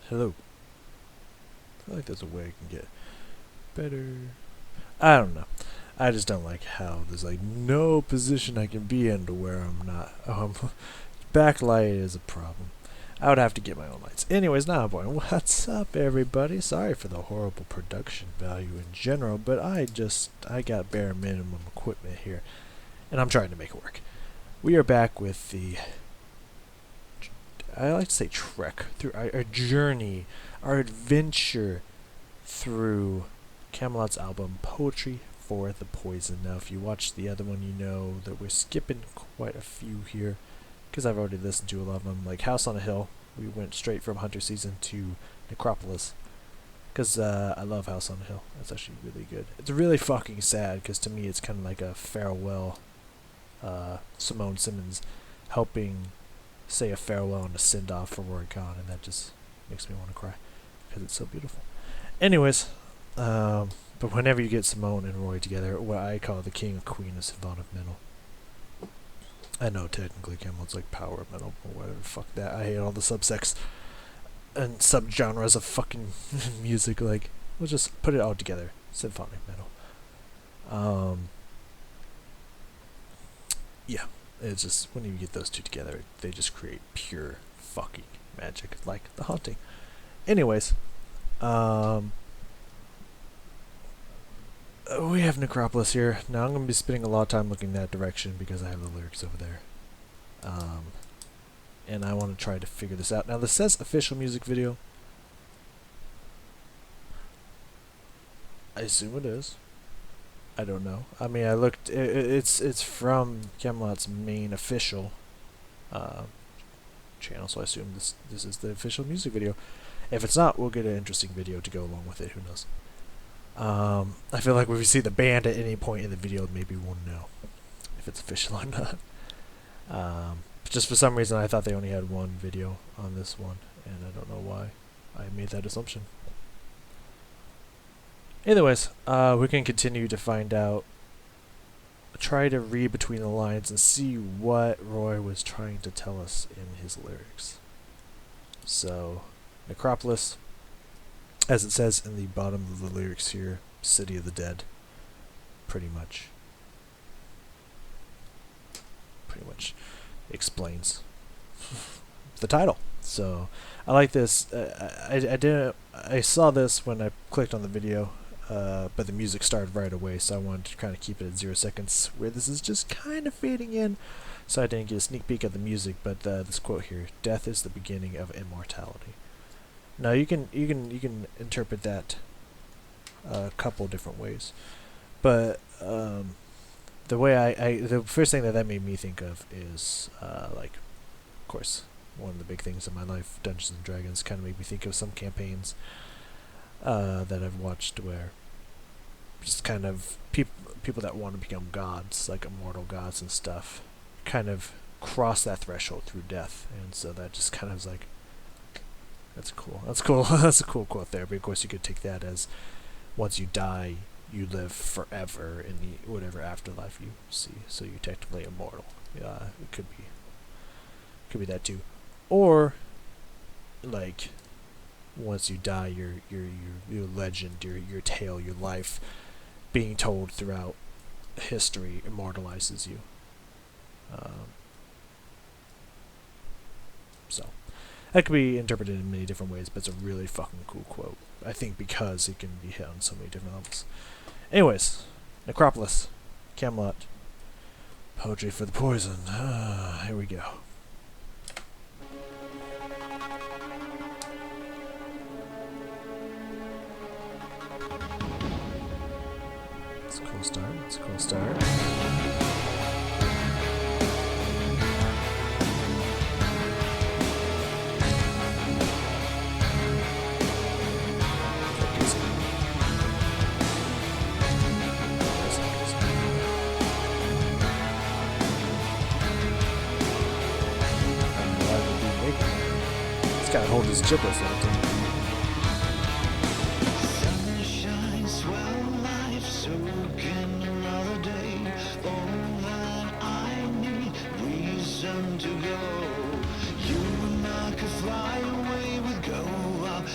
Hello. I feel like there's a way I can get better. I don't know. I just don't like how there's like no position I can be in to where I'm not. Backlight is a problem. I would have to get my own lights. Anyways, now boy, what's up, everybody? Sorry for the horrible production value in general, but I got bare minimum equipment here, and I'm trying to make it work. We are back with the, I like to say trek, through our journey, our adventure through Kamelot's album, Poetry for the Poison. Now, if you watch the other one, you know that we're skipping quite a few here, because I've already listened to a lot of them, like House on a Hill. We went straight from Hunter Season to Necropolis, because I love House on a Hill. It's actually really good. It's really fucking sad, because to me it's kind of like a farewell, Simone Simmons helping say a farewell and a send-off for Roy Khan, and that just makes me want to cry, because it's so beautiful. Anyways, but whenever you get Simone and Roy together, what I call the king and queen of symphonic metal. I know technically Kamelot's like power metal, or whatever, fuck that. I hate all the subsects and subgenres of fucking music. Like, we'll just put it all together. Symphonic metal. Yeah, it's just, when you get those two together, they just create pure fucking magic, like The Haunting. Anyways, we have Necropolis here. Now I'm going to be spending a lot of time looking that direction because I have the lyrics over there. And I want to try to figure this out. Now this says official music video. I assume it is. I don't know. I mean, I looked. It's from Kamelot's main official channel, so I assume this is the official music video. If it's not, we'll get an interesting video to go along with it. Who knows? I feel like if we see the band at any point in the video, maybe we'll know if it's official or not. Just for some reason, I thought they only had one video on this one, and I don't know why I made that assumption. Anyways, we can continue to find out, try to read between the lines and see what Roy was trying to tell us in his lyrics. So, Necropolis, as it says in the bottom of the lyrics here, City of the Dead, pretty much explains the title. So I like this. I saw this when I clicked on the video, but the music started right away, so I wanted to kind of keep it at 0 seconds, where this is just kind of fading in, so I didn't get a sneak peek of the music. But this quote here: "Death is the beginning of immortality." Now you can interpret that a couple different ways, but the way the first thing that made me think of is like, of course, one of the big things in my life, Dungeons and Dragons, kind of made me think of some campaigns that I've watched where just kind of people that want to become gods, like immortal gods and stuff, kind of cross that threshold through death, and so that just kind of was like, that's cool. That's cool. That's a cool quote there. But of course, you could take that as, once you die, you live forever in the whatever afterlife you see. So you're technically immortal. It could be that too, or like, once you die, your legend, your tale, your life, being told throughout history, immortalizes you. So. That could be interpreted in many different ways, but it's a really fucking cool quote. I think because it can be hit on so many different levels. Anyways, Necropolis, Kamelot, Poetry for the Poison. Here we go. It's a cool start. It's a cool start. Gotta hold his giblets that time. Sun shines, swell life, so can another day. All that I need, reason to go. You and I could fly away, we'd go up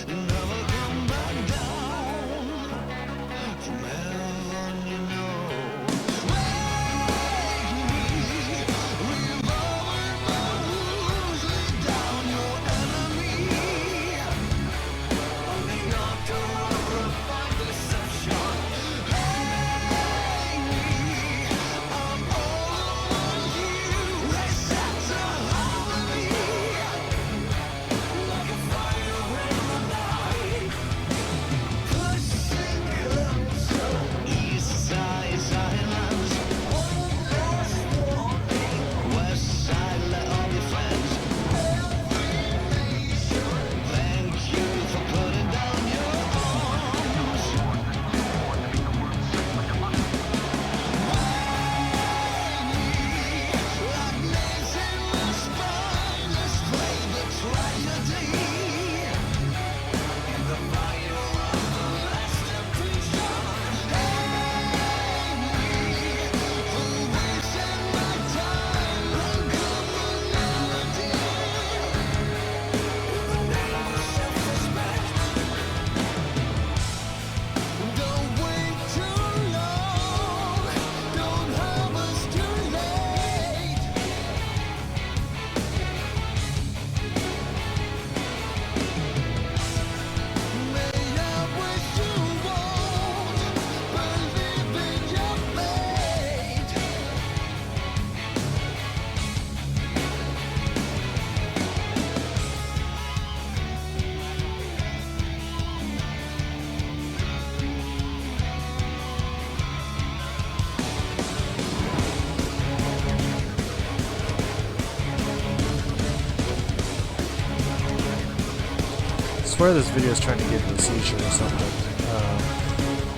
swear this video is trying to give me a seizure or something.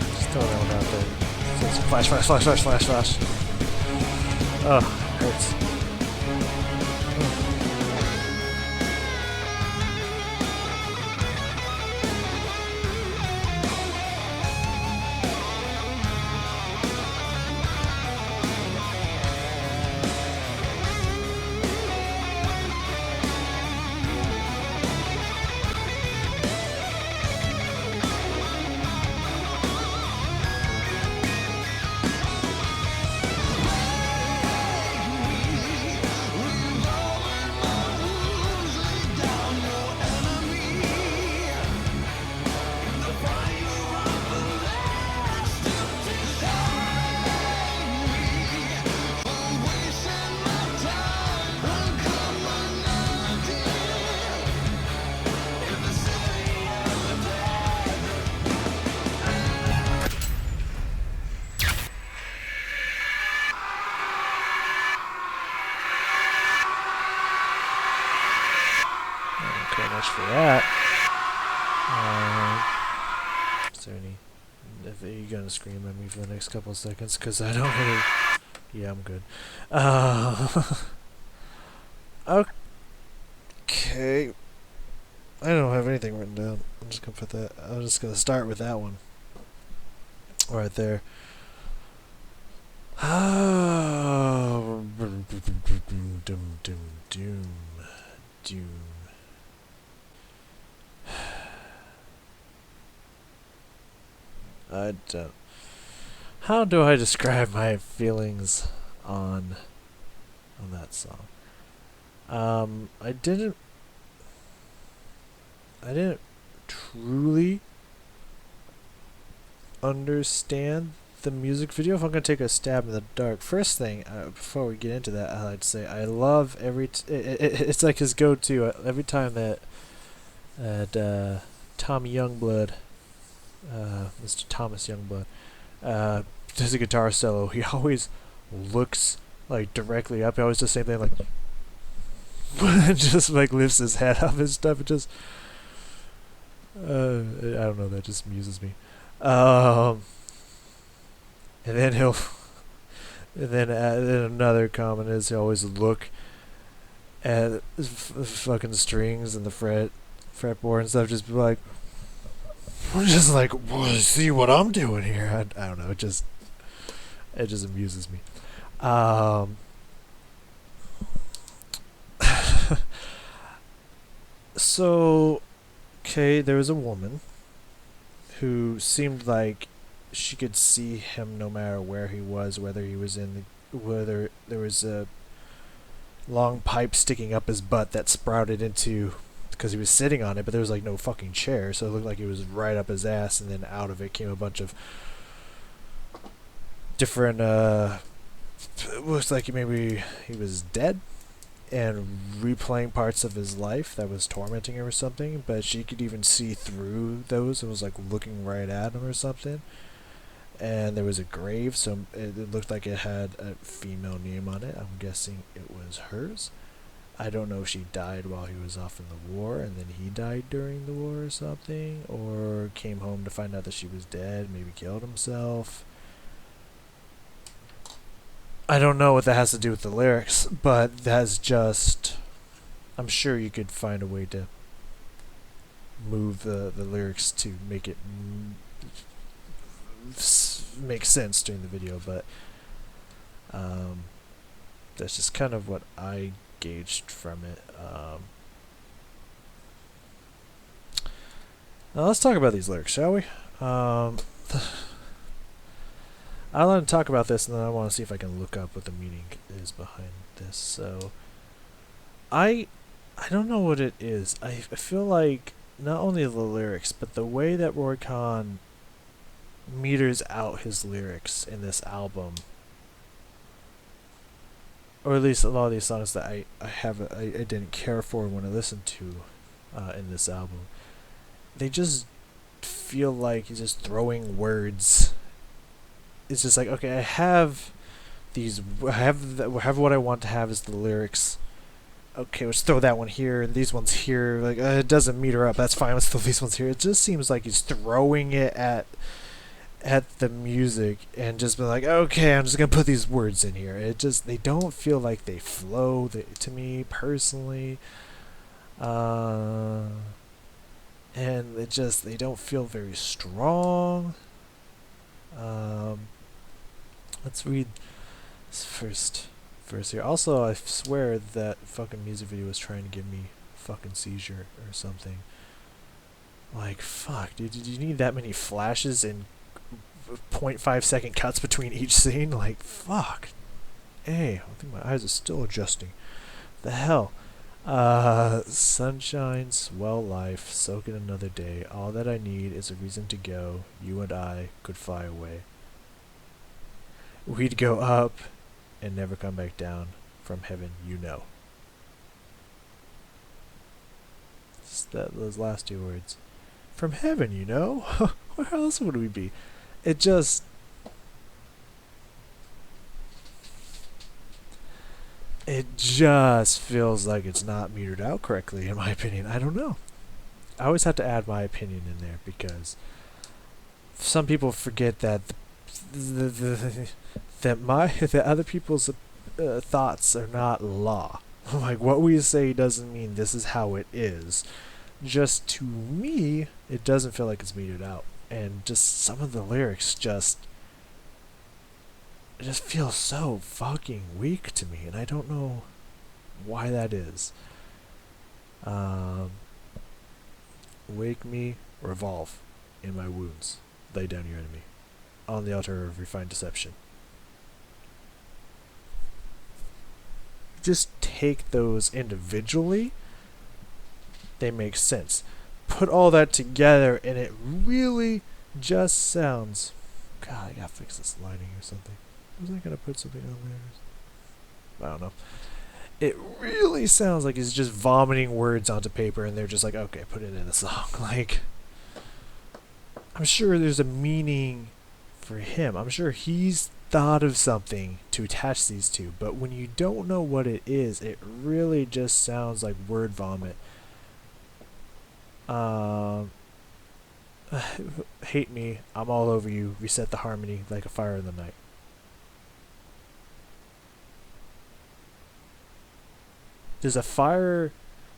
Just throwing that one out there. So it's flash, flash, flash, flash, flash, flash. Oh, hurts. Okay, much for that. Is there any... Are you gonna scream at me for the next couple of seconds? Because I don't really... Yeah, I'm good. Okay. I don't have anything written down. I'm just gonna put that... I'm just gonna start with that one. Right there. Doom. I don't... How do I describe my feelings on that song? I didn't truly understand the music video. If I'm gonna take a stab in the dark, first thing before we get into that, I'd say I love it's like his go-to every time that Tommy Youngblood, Mr. Thomas Youngblood, does a guitar solo. He always looks like directly up. He always does the same thing, like just like lifts his head up and stuff. It just I don't know, that just amuses me. And then then another comment is he always look at fucking strings and the fretboard and stuff, just be like, just like, see what I'm doing here. I don't know. It just amuses me. So, okay, there was a woman who seemed like she could see him no matter where he was, whether there was a long pipe sticking up his butt that sprouted into, because he was sitting on it, but there was like no fucking chair, so it looked like it was right up his ass, and then out of it came a bunch of different it looks like maybe he was dead and replaying parts of his life that was tormenting him or something, but she could even see through those and was like looking right at him or something. And there was a grave, so it looked like it had a female name on it. I'm guessing it was hers. I don't know if she died while he was off in the war and then he died during the war or something, or came home to find out that she was dead, maybe killed himself. I don't know what that has to do with the lyrics, but that's just... I'm sure you could find a way to move the lyrics to make it make sense during the video, but that's just kind of what I gauged from it. Now let's talk about these lyrics, shall we? I want to talk about this, and then I want to see if I can look up what the meaning is behind this. So, I don't know what it is. I feel like not only the lyrics, but the way that Roy Khan meters out his lyrics in this album, or at least a lot of these songs that I didn't care for when I listened to in this album, they just feel like he's just throwing words. It's just like, okay, I have what I want to have is the lyrics, okay, let's throw that one here and these ones here. Like it doesn't meter up. That's fine. Let's throw these ones here. It just seems like he's throwing it at the music and just be like, okay, I'm just gonna put these words in here. They don't feel like they flow to me personally, and they don't feel very strong. Let's read this first verse here. Also, I swear that fucking music video was trying to give me a fucking seizure or something. Like, fuck, dude, did you need that many flashes and 0.5 second cuts between each scene? Like, fuck. Hey, I think my eyes are still adjusting. The hell? Sunshine, swell life, soak in another day. All that I need is a reason to go. You and I could fly away. We'd go up and never come back down from heaven, you know. Just those last two words. From heaven, you know? Where else would we be? It just feels like it's not metered out correctly, in my opinion. I don't know. I always have to add my opinion in there because some people forget that that other people's thoughts are not law. Like what we say doesn't mean this is how it is. Just to me, it doesn't feel like it's metered out, and just some of the lyrics just feel so fucking weak to me, and I don't know why that is. Wake me, revolve in my wounds, lay down your enemy on the altar of refined deception. Just take those individually, they make sense. Put all that together and it really just sounds... God, I gotta fix this lighting or something. Was I gonna put something on there? I don't know. It really sounds like he's just vomiting words onto paper and they're just like, okay, put it in a song. Like, I'm sure there's a meaning for him. I'm sure he's thought of something to attach these to, but when you don't know what it is, it really just sounds like word vomit. Hate me, I'm all over you, reset the harmony like a fire in the night. There's a fire...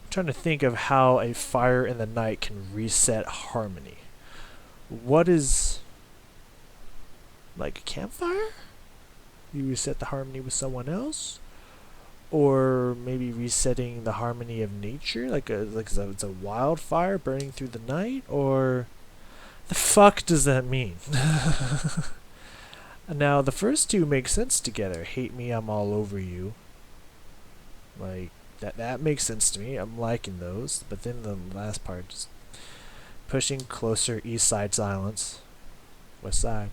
I'm trying to think of how a fire in the night can reset harmony. What is... like a campfire? You reset the harmony with someone else? Or maybe resetting the harmony of nature? It's a wildfire burning through the night? Or... the fuck does that mean? Now, the first two make sense together. Hate me, I'm all over you. Like... That makes sense to me. I'm liking those. But then the last part, just pushing closer, east side silence. West side.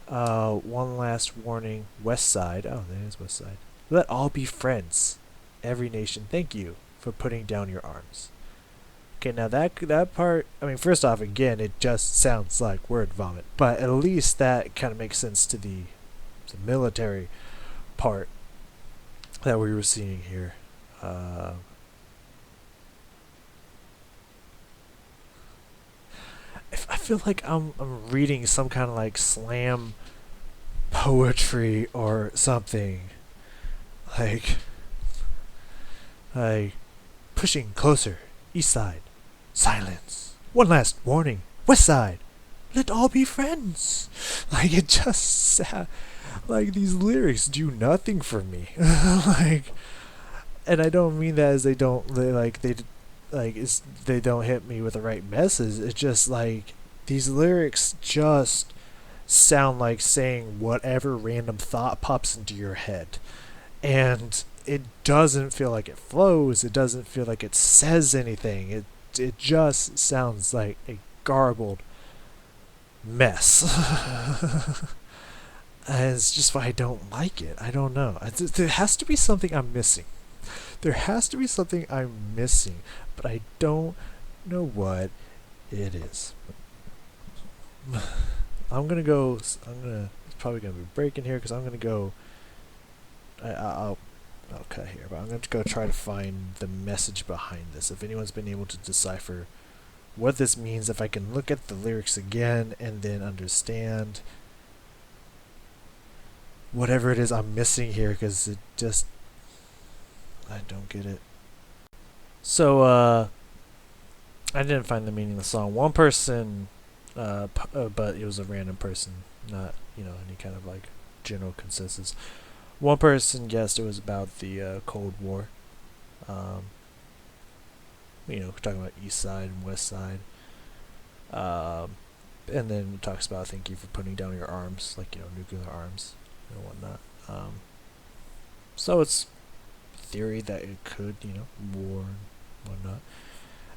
One last warning, west side. Oh, there's west side. Let all be friends. Every nation, thank you for putting down your arms. Okay, now that part, I mean, first off, again, it just sounds like word vomit. But at least that kind of makes sense to the military part that we were seeing here. I feel like I'm reading some kind of like slam poetry or something. Like pushing closer, east side, silence. One last warning, west side. Let all be friends. Like it just like these lyrics do nothing for me. Like. And I don't mean that as they don't hit me with the right message. It's just like these lyrics just sound like saying whatever random thought pops into your head, and it doesn't feel like it flows. It doesn't feel like it says anything. It just sounds like a garbled mess. And it's just why I don't like it. I don't know. There has to be something I'm missing. There has to be something I'm missing, but I don't know what it is. It's probably gonna be breaking here because I'm gonna go. I'll cut here, but I'm going to go try to find the message behind this. If anyone's been able to decipher what this means, if I can look at the lyrics again and then understand whatever it is I'm missing here, because it just, I don't get it. So, I didn't find the meaning of the song. One person, but it was a random person, not, any kind of like general consensus. One person guessed it was about the Cold War. Talking about East Side and West Side. And then it talks about thank you for putting down your arms, like, nuclear arms and whatnot. So it's theory that it could, war and whatnot.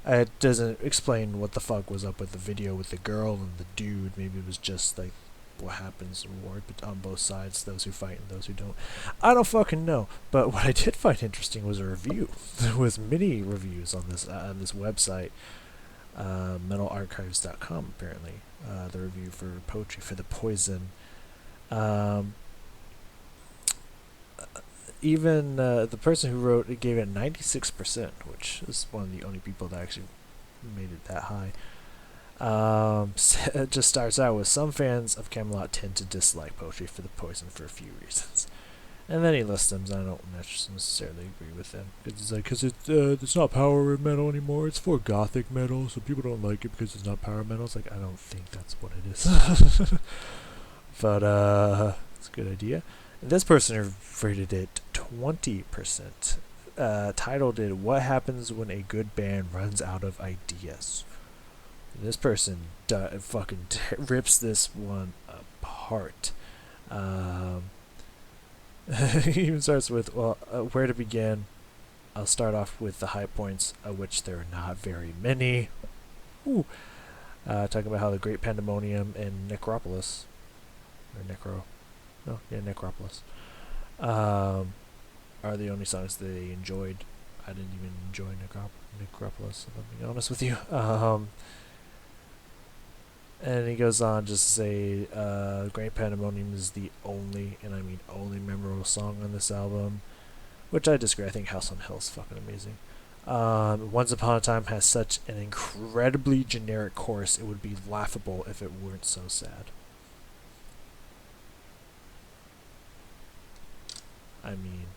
It doesn't explain what the fuck was up with the video with the girl and the dude. Maybe it was just like what happens in war on both sides, those who fight and those who don't. I don't fucking know. But what I did find interesting was a review. There was many reviews on this website, metalarchives.com apparently. The review for Poetry for the Poison. Even the person who wrote it gave it 96%, which is one of the only people that actually made it that high. It just starts out with some fans of Kamelot tend to dislike Poetry for the Poison for a few reasons, and then he lists them. And I don't necessarily agree with them. It's like because it's not power metal anymore. It's for gothic metal, so people don't like it because it's not power metal. It's like I don't think that's what it is. But it's a good idea. And this person rated it 20%. Titled it "What Happens When a Good Band Runs Out of Ideas." This person fucking rips this one apart. He even starts with, where to begin? I'll start off with the high points, of which there are not very many. Ooh. Talking about how the Great Pandemonium and Necropolis, Necropolis, are the only songs that they enjoyed. I didn't even enjoy Necropolis, if I'm being honest with you. And he goes on just to say, Great Pandemonium is the only, and I mean only, memorable song on this album, which I disagree. I think House on Hill is fucking amazing. Once Upon a Time has such an incredibly generic chorus, it would be laughable if it weren't so sad. I mean,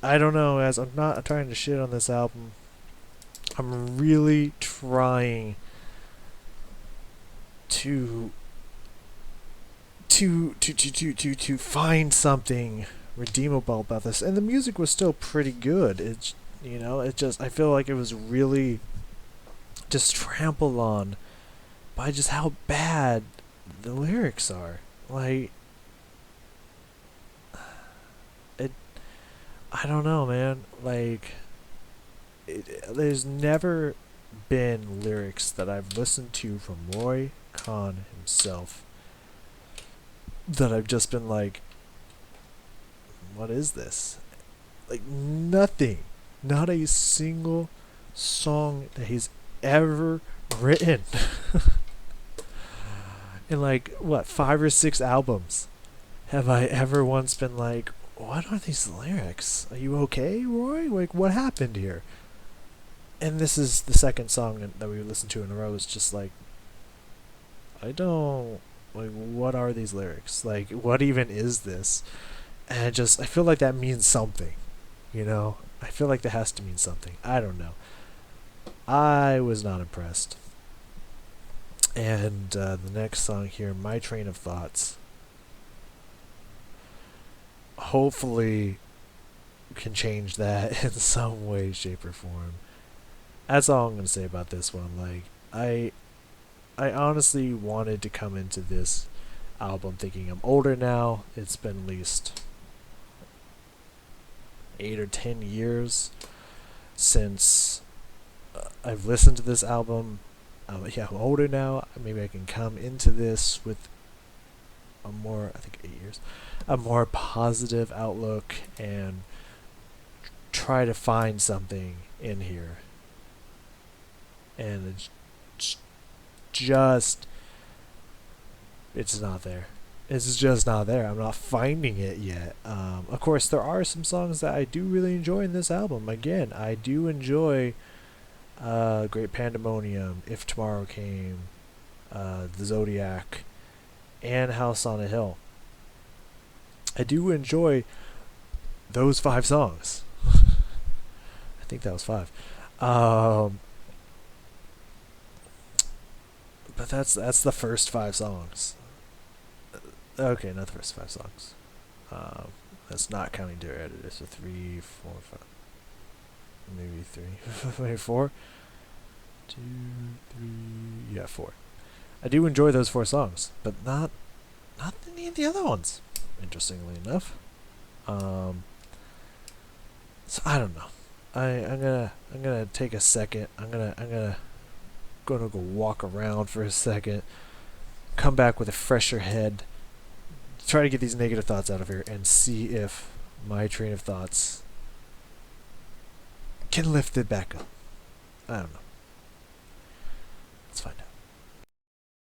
I don't know, as I'm not trying to shit on this album. I'm really trying to find something redeemable about this, and the music was still pretty good. I feel like it was really just trampled on by just how bad the lyrics are. Like, I don't know, man. Like, there's never been lyrics that I've listened to from Roy Khan himself that I've just been like, what is this? Like, nothing. Not a single song that he's ever written. In like, 5 or 6 albums have I ever once been like, what are these lyrics? Are you okay, Roy? Like, what happened here? And this is the second song that we listened to in a row. It's just like, what are these lyrics? Like, what even is this? And I feel like that means something, I feel like that has to mean something. I don't know. I was not impressed. And the next song here, My Train of Thoughts, hopefully can change that in some way, shape, or form. That's all I'm going to say about this one. Like, I honestly wanted to come into this album thinking I'm older now. It's been at least 8 or 10 years since I've listened to this album. I'm older now. Maybe I can come into this with a more, I think 8 years, a more positive outlook and try to find something in here. And it's not there. It's just not there. I'm not finding it yet. Of course, there are some songs that I do really enjoy in this album. Again, I do enjoy Great Pandemonium, If Tomorrow Came, The Zodiac, and House on a Hill. I do enjoy those 5 songs. I think that was 5. But that's the first 5 songs. Okay, not the first 5 songs. That's not counting Dear Editor. So 3, 4, 5. Maybe 3. Maybe 4. 2, 3. Yeah, 4. I do enjoy those 4 songs, but not any of the other ones. Interestingly enough. So I don't know. I'm gonna take a second. I'm gonna go walk around for a second. Come back with a fresher head. Try to get these negative thoughts out of here and see if my train of thoughts can lift it back up. I don't know.